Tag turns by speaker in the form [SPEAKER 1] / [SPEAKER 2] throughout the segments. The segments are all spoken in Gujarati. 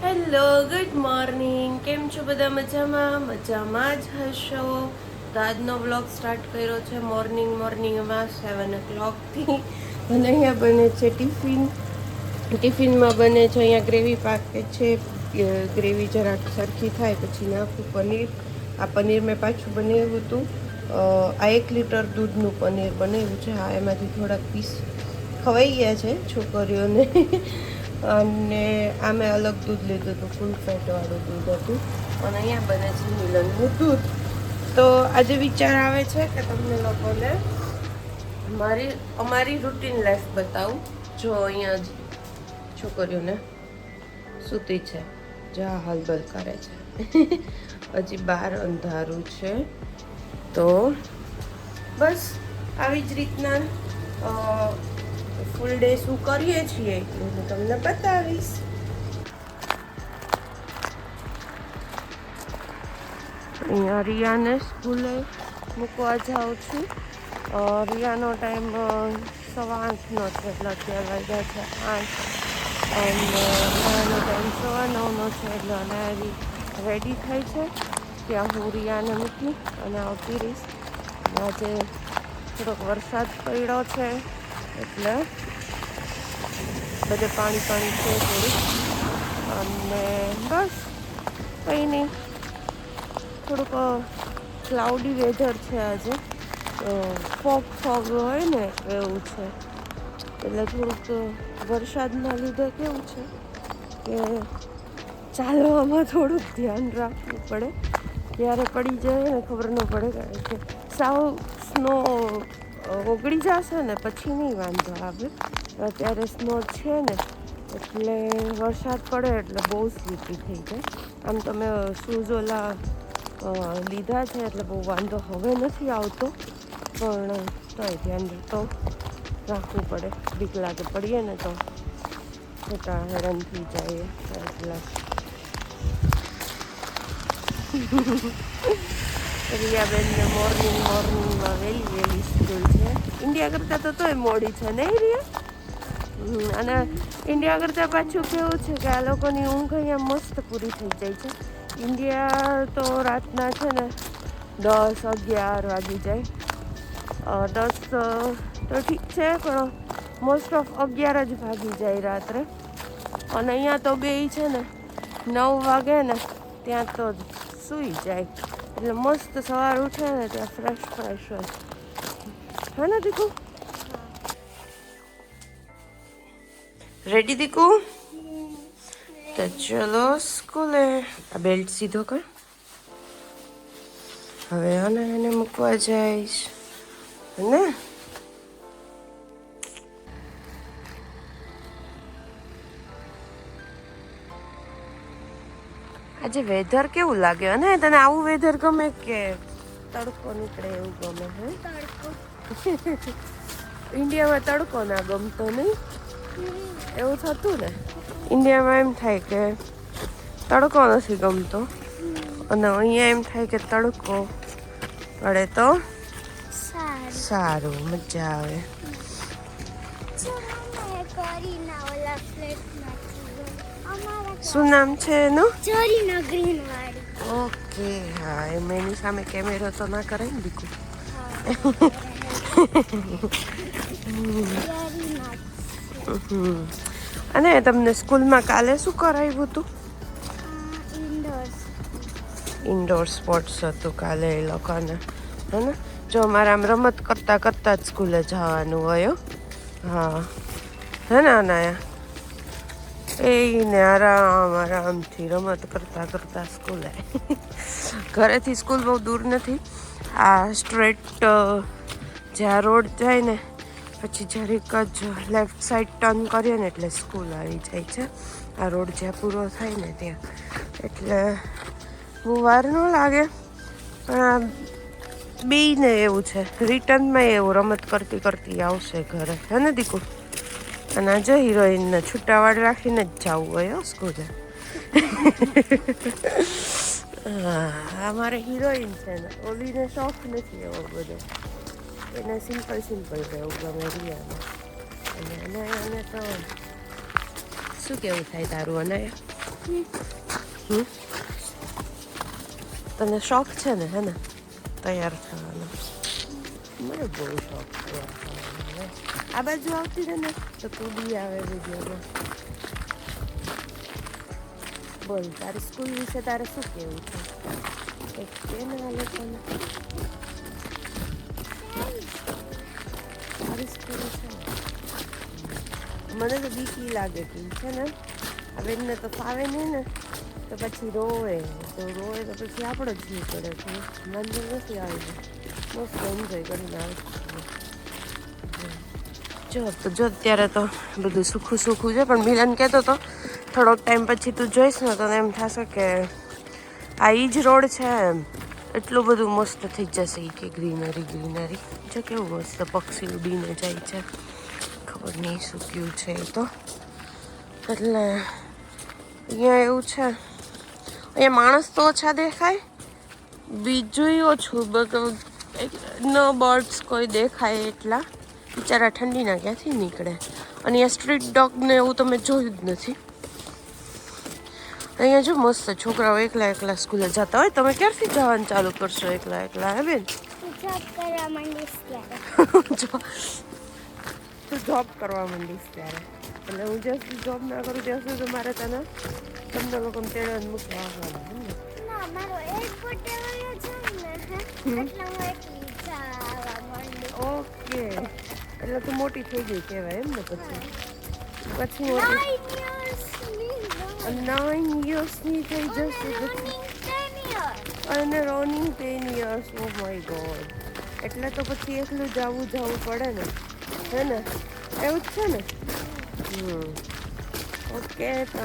[SPEAKER 1] હેલો ગુડ મોર્નિંગ, કેમ છો બધા? મજામાં જ હશો. તો આજનો વ્લોગ સ્ટાર્ટ કર્યો છે મોર્નિંગમાં 7 o'clockથી. અને અહીંયા બને છે ટિફિનમાં બને છે અહીંયા ગ્રેવી પાકે છે. ગ્રેવી જરાક સરખી થાય પછી નાખું પનીર. આ પનીર મેં પાછું બનાવ્યું હતું. આ 1 લીટર દૂધનું પનીર બનાવ્યું છે. હા, એમાંથી થોડાક પીસ ખવાઈ ગયા છે છોકરીઓને. અને આમે અલગ દૂધ લીધું હતું, ફૂલ ફેટવાળું દૂધ હતું. અને અહીંયા બને છે મિલનનું દૂધ. તો આજે વિચાર આવે છે કે તમને લોકોને અમારી રૂટીન લાઈફ બતાવું. જો અહીંયા છોકરીઓને સૂતી છે, જા હલબલ કરે છે. હજી બહાર અંધારું છે. તો બસ આવી જ રીતના ફૂલ ડે શું કરીએ છીએ એટલું હું તમને બતાવીશ. અહીંયા રિયાને સ્કૂલે મૂકવા જાઉં છું. રિયાનો ટાઈમ 8:15નો છે, એટલે અત્યારે વાગ્યા છે 8. અને રિયાનો ટાઈમ 9:15નો છે, એટલે અનારી રેડી થઈ છે. ત્યાં હું રિયાને મૂકી અને આવતી રહીશ. આજે થોડોક વરસાદ પડ્યો છે એટલે બધે પાણી છે થોડું. અને બસ કંઈ નહીં, થોડુંક ક્લાઉડી વેધર છે આજે. ફોગ હોય ને એવું છે, એટલે થોડુંક વરસાદના લીધે કેવું છે કે ચાલવામાં થોડુંક ધ્યાન રાખવું પડે. ત્યારે પડી જાય ને ખબર ન પડે કે સાવ સ્નો ઓગળી જશે ને પછી નહીં વાંધો આવે. અત્યારે સ્નો છે ને એટલે વરસાદ પડે એટલે બહુ સ્લીપી થઈ જાય. આમ તો મેં શૂઝ ઓલા લીધા છે એટલે બહુ વાંધો હવે નથી આવતો, પણ તોય ધ્યાન તો રાખવું પડે. બીક લાગે પડીએ ને તો ખોટા હેરાન થઈ જાય. એટલે રિયાબેનને મોર્નિંગમાં વહેલી સ્કૂલ છે. ઇન્ડિયા કરતાં તો તોય મોડી છે નહીં રિયા? અને ઇન્ડિયા કરતાં પાછું કેવું છે કે આ લોકોની ઊંઘ અહીંયા મસ્ત પૂરી થઈ જાય છે. ઇન્ડિયા તો રાતના છે ને 10-11 વાગી જાય. 10 તો ઠીક છે, પણ મોસ્ટ ઓફ 11 જ ભાગી જાય રાત્રે. અને અહીંયા તો બે છે ને 9 વાગે ને ત્યાં તો સૂઈ જાય. એટલે મસ્ત સવાર ઉઠે ને ત્યાં ફ્રેશ હોય. હે ને દીકુ? રેડી દીકુ? તો ચલો સ્કૂલે. આ બેલ્ટ સીધો કર. હવે એને મૂકવા જઈશ ને. આજે વેધર કેવું લાગે? અને તને આવું વેધર ગમે કે તડકો નીકળે એવું ગમે? હે, ઇન્ડિયામાં તડકો ના ગમતો નહીં? એવું થતું ને. ઇન્ડિયામાં એમ થાય કે તડકો નથી ગમતો, અને અહીંયા એમ થાય કે તડકો પડે તો સારું, મજા આવે. શું નામ છે એનું? ઓકે, હા. એની સામે કેમેરો તો ના કરાય ને દીકુ. અને તમને સ્કૂલમાં કાલે શું કરાવ્યું હતું? ઇન્ડોર સ્પોર્ટ્સ હતું કાલે એ લોકોને. હે ને? જો અમારે આમ રમત કરતાં જ સ્કૂલે જવાનું હોય. હા, હે ને અનાયા? એને આરામથી રમત કરતાં સ્કૂલે. ઘરેથી સ્કૂલ બહુ દૂર નથી. આ સ્ટ્રેટ જ્યાં રોડ જાય ને પછી જરીક જ લેફ્ટ સાઈડ ટર્ન કરીએ ને એટલે સ્કૂલ આવી જાય છે. આ રોડ જ્યાં પૂરો થાય ને ત્યાં. એટલે બહુ વાર ન લાગે. પણ આ બેયને એવું છે, રિટર્નમાં એવું રમત કરતી આવશે ઘરે. હે ને દીકુ? અને આજે હિરોઈનને છૂટાવાડ રાખીને જ જવું હોય સ્કૂલે. હા, અમારે હિરોઈન છે ને, ઓલીને શોખ નથી એવો બધો. એને સિમ્પલ રહેવું ગમે રિયાને. અને તો શું કેવું થાય તારું? અનાયા તને શોખ છે ને હે ને તૈયાર થવાનો? મને બહુ શોખ તૈયાર થવાનો. આ બાજુ આવતી રહે ને તો તું બી આવે વિડીયોમાં. બોલ, તારી સ્કૂલ વિશે તારે શું કહેવું છે? એક કે ને આ લોકોને તારી સ્કૂલ છે ને. મને તો બીક ઈ લાગે કે છે ને આ બેનને તો ફાવે નહીં ને તો પછી રોવે તો પછી આપણો જ જીવ પડે છે. વાંધો નથી આવી મસ્ત એન્જોય કરીને આવે. જો અત્યારે તો બધું સુખું છે પણ મિલન કહેતો હતો થોડોક ટાઈમ પછી તું જોઈશ ને તો એમ થશે કે આ ઈ જ રોડ છે એમ. એટલું બધું મસ્ત થઈ જશે કે ગ્રીનરી જો કેવું મસ્ત પક્ષી ઉડીને જાય છે. ખબર નહીં શું કેવું છે એ તો. એટલે અહીંયા એવું છે, અહીંયા માણસ તો ઓછા દેખાય, બીજું ઓછું બધું ન બર્ડ્સ કોઈ દેખાય એટલા. બિચારા ઠંડીના ક્યાંથી નીકળે. અને અહીંયા સ્ટ્રીટ ડોગ ને એવું તો મેં જોયું જ નથી. અહીંયા જો મસ્ત છોકરાઓ એકલા સ્કૂલે જતા હોય. તમે ક્યારથી જવાનું ચાલુ કરશો એકલા હે બેન? જોબ કરવા માંડીશ ત્યારે. એટલે હું જ્યાં સુધી જોબ ના કરું ત્યાં સુધી મારે તમને લોકોને તેડે મૂકવા આવવાનું. ઓકે, એટલે તું મોટી થઈ ગઈ કહેવાય એમ ને? પછી મોટી 9 yearsની થઈ જશે અને running 10 years. Oh my God. એટલે તો પછી એકલું જવું પડે ને હે ને? એવું જ છે ને? ઓકે. તો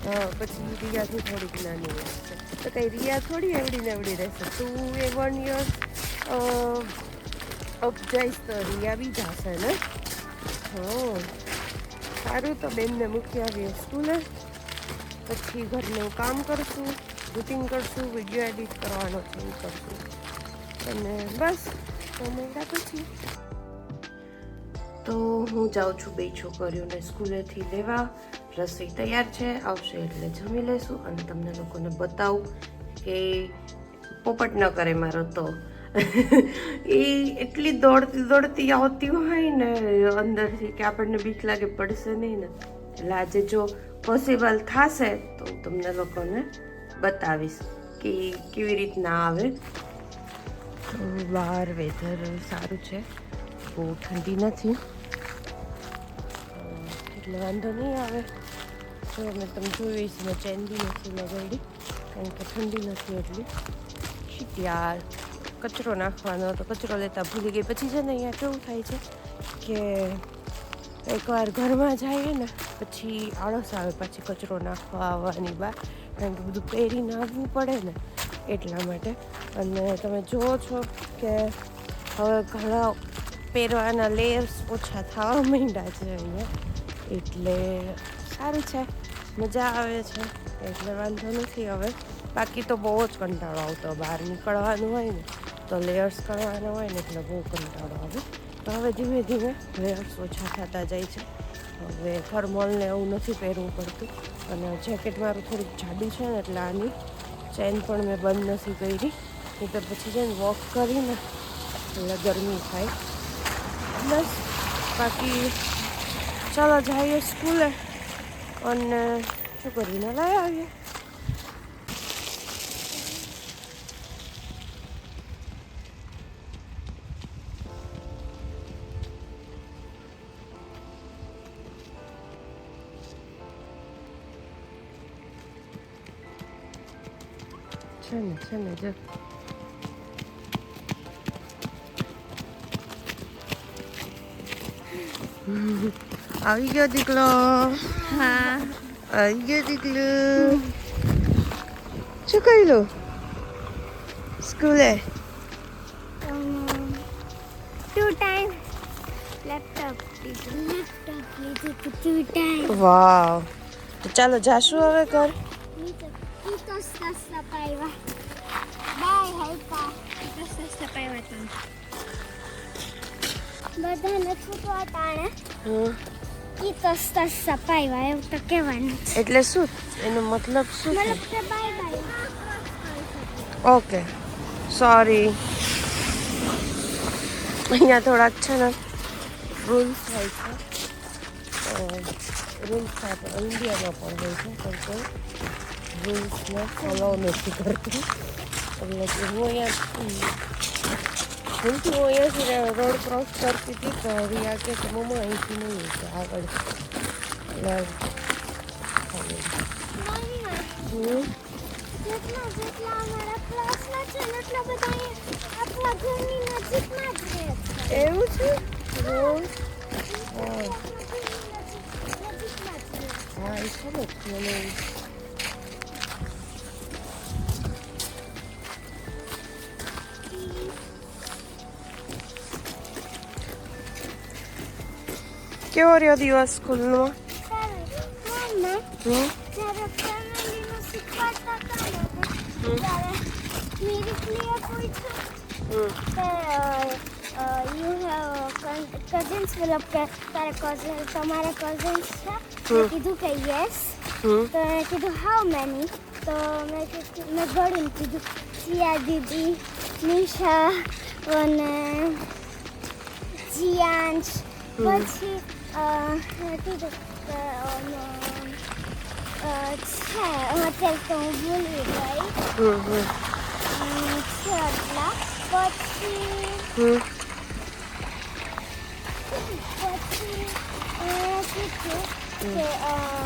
[SPEAKER 1] હા, પછી રિયાથી થોડીક નાની રહેશે. તો કંઈ રિયા થોડી એવડી ને એવડી રહેશે. તું 1 year અપ જઈશ તો રિયા બી જશે ને? હા, સારું. તો બેનને મૂકી આવીએ સ્કૂલે, પછી ઘરનું કામ કરશું, રૂટિંગ કરશું, વિડીયો એડિટ કરવાનો છે એ કરશું અને બસ મળ્યા પછી. તો હું જાઉં છું બે છોકરીઓને સ્કૂલેથી લેવા. રસોઈ તૈયાર છે, આવશે એટલે જમી લેશું અને તમને લોકોને બતાવું કે પોપટ ન કરે મારો તો. એ એટલી દોડતી આવતી હોય ને અંદરથી કે આપણને બીક લાગે પડશે નહીં ને. એટલે આજે જો પોસિબલ થશે તો હું તમને લોકોને બતાવીશ કે કેવી રીતના આવે. તો બહાર વેધર સારું છે, બહુ ઠંડી નથી એટલે વાંધો નહીં આવે. જો મેં તમે જોયું છે, મેં ચેન બી નથી લગાડી કારણ કે ઠંડી નથી એટલી. શીટ યાર, કચરો નાખવાનો હતો, કચરો લેતા ભૂલી ગઈ. પછી છે ને અહીંયા કેવું થાય છે કે એકવાર ઘરમાં જઈએ ને પછી આળસ આવે પાછી કચરો નાખવા આવવાની બહાર, કારણ કે બધું પહેરીને આવવું પડે ને એટલા માટે. અને તમે જુઓ છો કે હવે ઘણા પહેરવાના લેયર્સ ઓછા થવા માંડ્યા છે અહીંયા, એટલે સારું છે, મજા આવે છે, એટલે વાંધો નથી હવે. બાકી તો બહુ જ કંટાળો આવતો, બહાર નીકળવાનું હોય ને તો લેયર્સ કરવાના હોય ને એટલે બહુ કંટાળો આવે. તો હવે ધીમે ધીમે લેયર્સ ઓછા થતા જાય છે. હવે થર્મલને એવું નથી પહેરવું પડતું. અને જેકેટ મારું થોડુંક જાડું છે ને એટલે આની ચેન પણ મેં બંધ નથી કરી, નહીં તો પછી છે ને વોક કરીને એટલે ગરમી થાય. બસ બાકી ચાલો જઈએ સ્કૂલે અને છોકરીને લઈ આવીએ. છે ને જો આવી ગયો દીકલો.
[SPEAKER 2] હા,
[SPEAKER 1] આવી ગયો દીકલો. શું કર્યું સ્કૂલે?
[SPEAKER 2] 2 times લેપટોપ લીધું 2 times.
[SPEAKER 1] વાવ. તો ચાલો જાશું હવે ઘર.
[SPEAKER 2] સપાઈવા બાય હેલ્પા સપાઈવા તમે બધાને છૂટવા તાણે ઈ તો સપાઈ એવું તો કહેવાનું છે.
[SPEAKER 1] એટલે શું એનો મતલબ શું
[SPEAKER 2] મતલબ
[SPEAKER 1] છે?
[SPEAKER 2] કે બાય બાય.
[SPEAKER 1] Okay sorry. અહીંયા થોડાક છે ને રૂલ્સ હોય છે. રૂલ્સ આપણે ઇન્ડિયામાં પણ હોય છે પણ કોઈ રૂલ્સને ફોલો નથી કરતું. એટલે કે હું અહીંયાથી રોડ ક્રોસ કરતી હતી તો રિયા કે મમ્મા અહીંથી નહીં છે આગળ એટલે
[SPEAKER 2] જેટલા અમારા ક્લાસના છે ને એટલા બધા અહીંયા આપણા ઘરની નજીકમાં જ રહે છે.
[SPEAKER 1] એવું છે રોડ
[SPEAKER 2] આપણા ઘરની નજીકમાં જ રહે છે.
[SPEAKER 1] હા એ ખબર છે મને. કેવો રહ્યો દિવસ સ્કૂલનો?
[SPEAKER 2] મમ્મા જ્યારે ફેમિલીનું શીખવાડતા હતા ને ત્યારે મીરિકલીએ પૂછ્યું કે યુ હેવ કઝિન્સ મતલબ કે તમારા કઝિન્સ છે? મેં કીધું કે યસ. તો મેં કીધું હાઉ મેની? તો મેં ગળીને કીધું સિયા દીદી, નિશા અને જીયાંશ. પછી કીધું કે છે અત્યારે તો હું ભૂલી ગઈ છે એટલા. પછી કીધું કે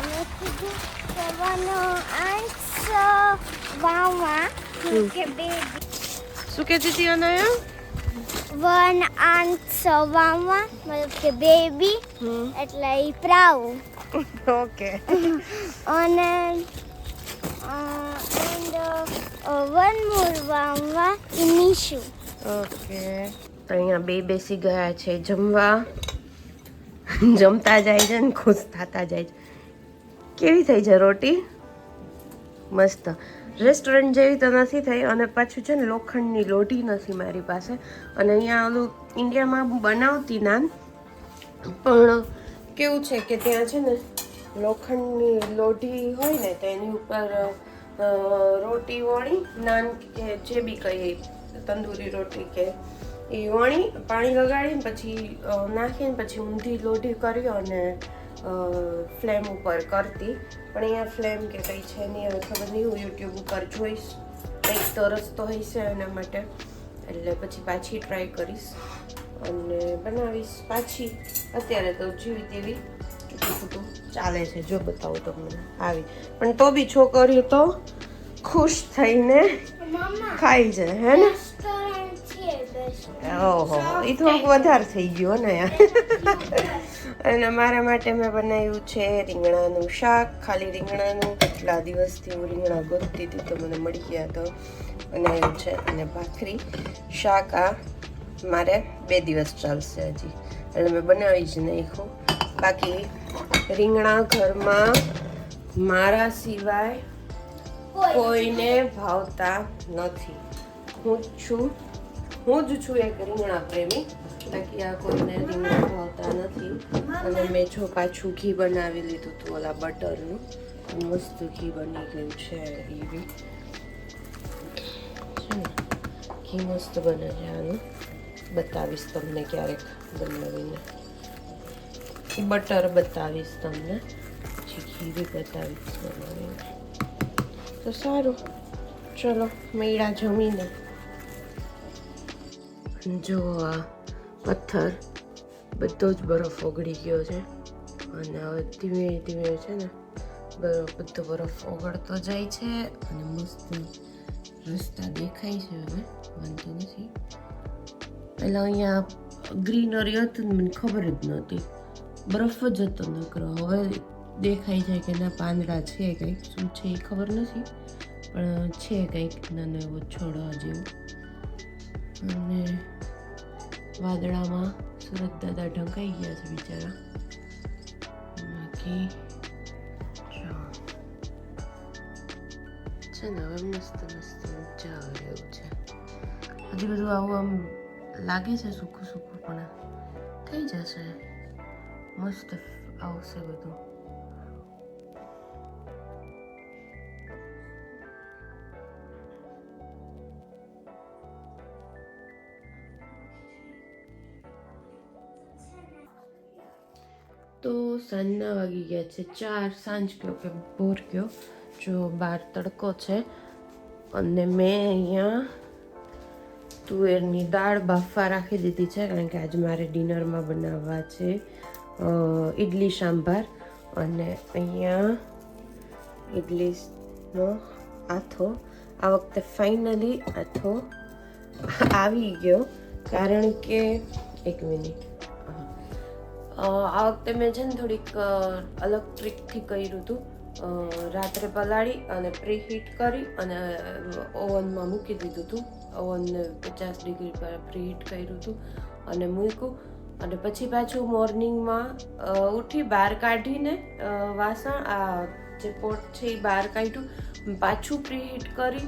[SPEAKER 2] મેં કીધું કે વન આંસ વાવા કે બેબી.
[SPEAKER 1] શું કહેતી હતી અનાયા?
[SPEAKER 2] વન આંસ વાવા મતલબ કે બેબી એટલે ઈ પ્રાવ.
[SPEAKER 1] ઓકે.
[SPEAKER 2] અને વન મોર વાવા નિશુ.
[SPEAKER 1] ઓકે તો અહીંયા બે બેસી ગયા છે જમવા. જમતા જાય છે ને ખુશ થતા જાય છે. કેવી થઈ છે રોટી? મસ્ત. રેસ્ટોરન્ટ જેવી તો નથી થઈ અને પાછું છે ને લોખંડની લોઢી નથી મારી પાસે. અને અહીંયા ઓલું ઇન્ડિયામાં બનાવતી નાન પણ કેવું છે કે ત્યાં છે ને લોખંડની લોઢી હોય ને તો એની ઉપર રોટી વણી નાન કે જે બી કહીએ તંદૂરી રોટી કે એ વણી પાણી લગાડીને પછી નાખીને પછી ઊંધી લોઢી કરી અને ફ્લેમ ઉપર કરતી. પણ અહીંયા ફ્લેમ કે કંઈ છે નહીં, હવે ખબર નહીં, હું યુટ્યુબ ઉપર જોઈશ કંઈક તો રસ્તો હશે એના માટે. એટલે પછી પાછી ટ્રાય કરીશ અને બનાવીશ પાછી. અત્યારે તો જેવી તેવી ટૂંકું ફૂટું ચાલે છે. જો બતાવું તમને આવી પણ તો બી છોકરીઓ તો ખુશ થઈને ખાઈ જાય હે ને. ઓહો એ થોડુંક વધારે થઈ ગયું ને યાર. અને મારા માટે મેં બનાવ્યું છે રીંગણાનું શાક. ખાલી રીંગણાનું. કેટલા દિવસથી હું રીંગણા ગોતતી હતી તો મને મળી ગયા તો બનાવ્યું છે. અને ભાખરી શાક આ મારે 2 દિવસ ચાલશે હજી એટલે મેં બનાવી જ નાખ્યું. બાકી રીંગણા ઘરમાં મારા સિવાય કોઈને ભાવતા નથી. હું જ છું એક રીંગણા પ્રેમી. બાકી આ કોઈને રીંગણા ભાવતા નથી. અને મેં જો પાછું ઘી બનાવી લીધું હતું ઓલા બટરનું. મસ્ત ઘી બની ગયું છે. એ બી ઘી મસ્ત બને છે આનું. બતાવીશ તમને ક્યારેક બનાવીને. બટર બતાવીશ તમને, પછી ઘી બી બતાવીશ બનાવીને. તો સારું ચલો મેળા જમીને. જો આ પથ્થર બધો જ બરફ ઓગળી ગયો છે અને હવે ધીમે ધીમે છે ને બધો બરફ ઓગળતો જાય છે અને મસ્ત રસ્તા દેખાય છે. હવે વાંધો નથી. પહેલાં અહીંયા ગ્રીનરી હતું ને મને ખબર જ નહોતી, બરફ જ હતો નકરો. હવે દેખાય છે કે ના પાંદડા છે, કંઈક શું છે એ ખબર નથી પણ છે કંઈક નાનો એવો છોડવા જેવું. અને વાદળામાં સુરત દાદા ઢંકાઈ ગયા છે બિચારા. બાકી છે ને હવે મસ્ત મસ્ત મજા આવે એવું છે. હજી બધું આવું આમ લાગે છે સૂકું સૂકું પણ થઈ જશે. મસ્ત આવશે બધું. તો સાંજના વાગી ગયા છે 4. સાંજ કયો કે બપોર કયો. જો બહાર તડકો છે અને મેં અહીંયા તુવેરની દાળ બાફવા રાખી દીધી છે, કારણ કે આજે મારે ડિનરમાં બનાવવા છે ઈડલી સાંભાર. અને અહીંયા ઈડલીનો આથો આ વખતે ફાઇનલી આથો આવી ગયો, કારણ કે એક મિનિટ, આ વખતે મેં છે ને થોડીક અલગ ટ્રીકથી કર્યું હતું. રાત્રે પલાળી અને પ્રીહીટ કરી અને ઓવનમાં મૂકી દીધું હતું. ઓવનને 50 ડિગ્રી પર પ્રીહીટ કર્યું હતું અને મૂક્યું. અને પછી પાછું મોર્નિંગમાં ઉઠી બહાર કાઢીને વાસણ આ જે પોટ છે એ બહાર કાઢ્યું, પાછું પ્રીહીટ કરી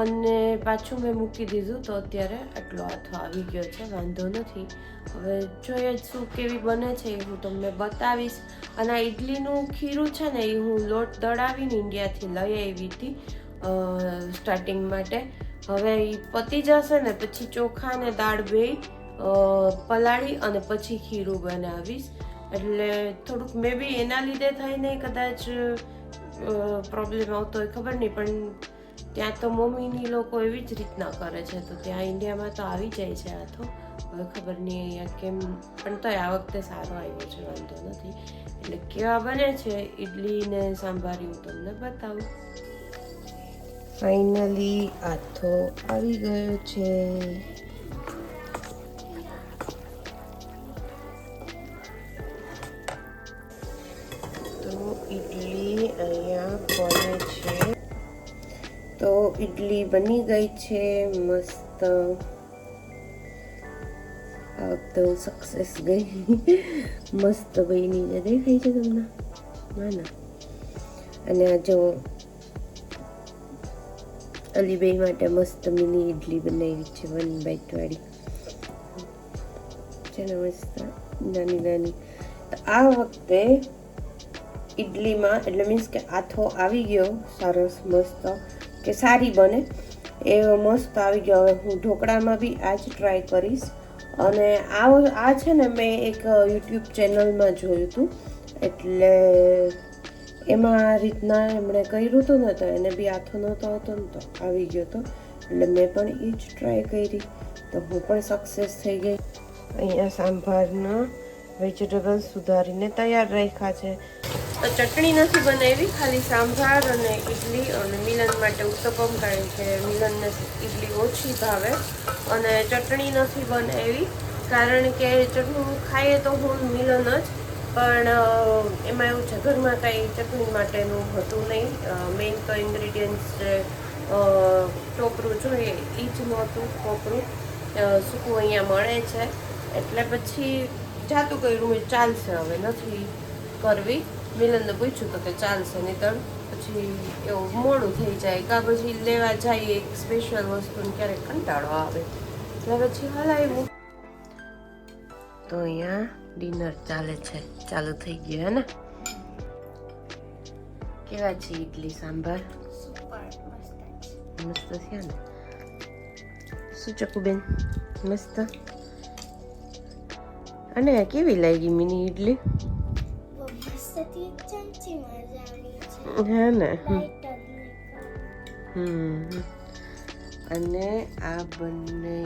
[SPEAKER 1] અને પાછું મેં મૂકી દીધું. તો અત્યારે આટલો આથો આવી ગયો છે, વાંધો નથી. હવે જોઈએ શું કેવી બને છે એ હું તમને બતાવીશ. અને આ ઇડલીનું ખીરું છે ને એ હું લોટ દળાવીને ઇન્ડિયાથી લઈ આવી હતી સ્ટાર્ટિંગ માટે. હવે એ પતી જશે ને પછી ચોખા ને દાળ બે પલાળી અને પછી ખીરું બનાવીશ. એટલે થોડુંક મે બી એના લીધે થઈને કદાચ પ્રોબ્લેમ આવતો હોય, ખબર નહીં. પણ ત્યાં તો મમ્મીની લોકો એવી જ રીતના કરે છે, તો ત્યાં ઇન્ડિયામાં તો આવી જાય છે આથો. હવે ખબર નહીં અહીંયા કેમ, પણ તોય આ વખતે સારો આવ્યો છે, વાંધો નથી. એટલે કેવા બને છે ઇડલી ને સાંભાર હું તમને બતાવું. ફાઇનલી આથો આવી ગયો છે. તો ઇડલી અહીંયા બને છે. તો ઇડલી બની ગઈ છે મસ્ત. આ વખતે હું સક્સેસ ગઈ, મસ્ત બની જે દેખાય છે તમને ના. અને આ જો અલીભાઈ માટે મસ્ત મિની ઇડલી બનાવી છે, 1 બાઈટ વાળી છે ને, મસ્ત નાની નાની. તો આ વખતે ઇડલીમાં એટલે મીન્સ કે આથો આવી ગયો સરસ મસ્ત, કે સારી બને એવો મસ્ત આવી ગયો. હવે હું ઢોકળામાં બી આ જ ટ્રાય કરીશ. અને આ છે ને મેં એક યુટ્યુબ ચેનલમાં જોયું હતું, એટલે એમાં આ રીતના એમણે કર્યું હતું ને, તો એને બી આથો નહોતો આવતો ને તો આવી ગયો હતો. એટલે મેં પણ એ જ ટ્રાય કરી, તો હું પણ સક્સેસ થઈ ગઈ. અહીંયા સાંભારના વેજીટેબલ્સ સુધારીને તૈયાર રાખ્યા છે. તો ચટણી નથી બનાવી, ખાલી સાંભાર અને ઇડલી અને મિલન માટે ઉત્તપમ, કારણ કે મિલનને ઇડલી ઓછી ભાવે. અને ચટણી નથી બનાવી કારણ કે ચટણી ખાઈએ તો હું મિલન જ, પણ એમાં એવું છે ઘરમાં કાંઈ ચટણી માટેનું હતું નહીં. મેઇન તો ઇન્ગ્રીડિયન્ટ્સ જે ટોપરું જોઈએ એ જ નહોતું, કોપરું સૂકું અહીંયા મળે છે. એટલે પછી જાતું કર્યું ચાલશે, હવે નથી કરવી. મિલનને પૂછ્યું તો કે ચાલશે, નહીં તો પછી એવું મોડું થઈ જાય, કાં પછી લેવા જઈએ એક સ્પેશિયલ વસ્તુને ક્યારેક કંટાળો આવે, એટલે પછી હલાવ્યું. તો અહીંયા ડિનર ચાલે છે, ચાલુ થઈ ગયું હે ને. કેવા છે ઇડલી સાંભાર? મસ્ત છે ને. શું ચકુબેન મસ્ત. અને કેવી લાગી મિની ઇડલી? હે ને. અને આ બંને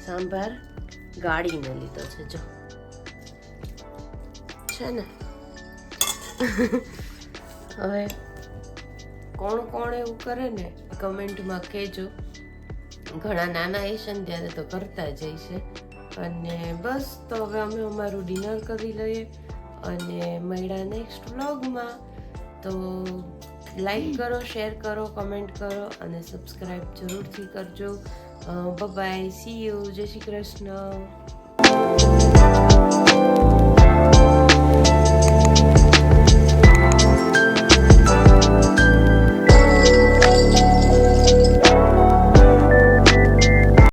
[SPEAKER 1] સાંભાર ગાળીને લીધો છે, જો છે ને. હવે કોણ કોણ એવું કરે ને કમેન્ટમાં કહેજો. ઘણા નાના હશે ને ત્યારે તો કરતા જ હશે. અને બસ, તો હવે અમે અમારું ડિનર કરી લઈએ અને મળ્યા નેક્સ્ટ વ્લોગમાં. તો લાઈક કરો, શેર કરો, કમેન્ટ કરો અને સબસ્ક્રાઈબ જરૂરથી કરજો. બાય, સી યુ, જય શ્રી કૃષ્ણ.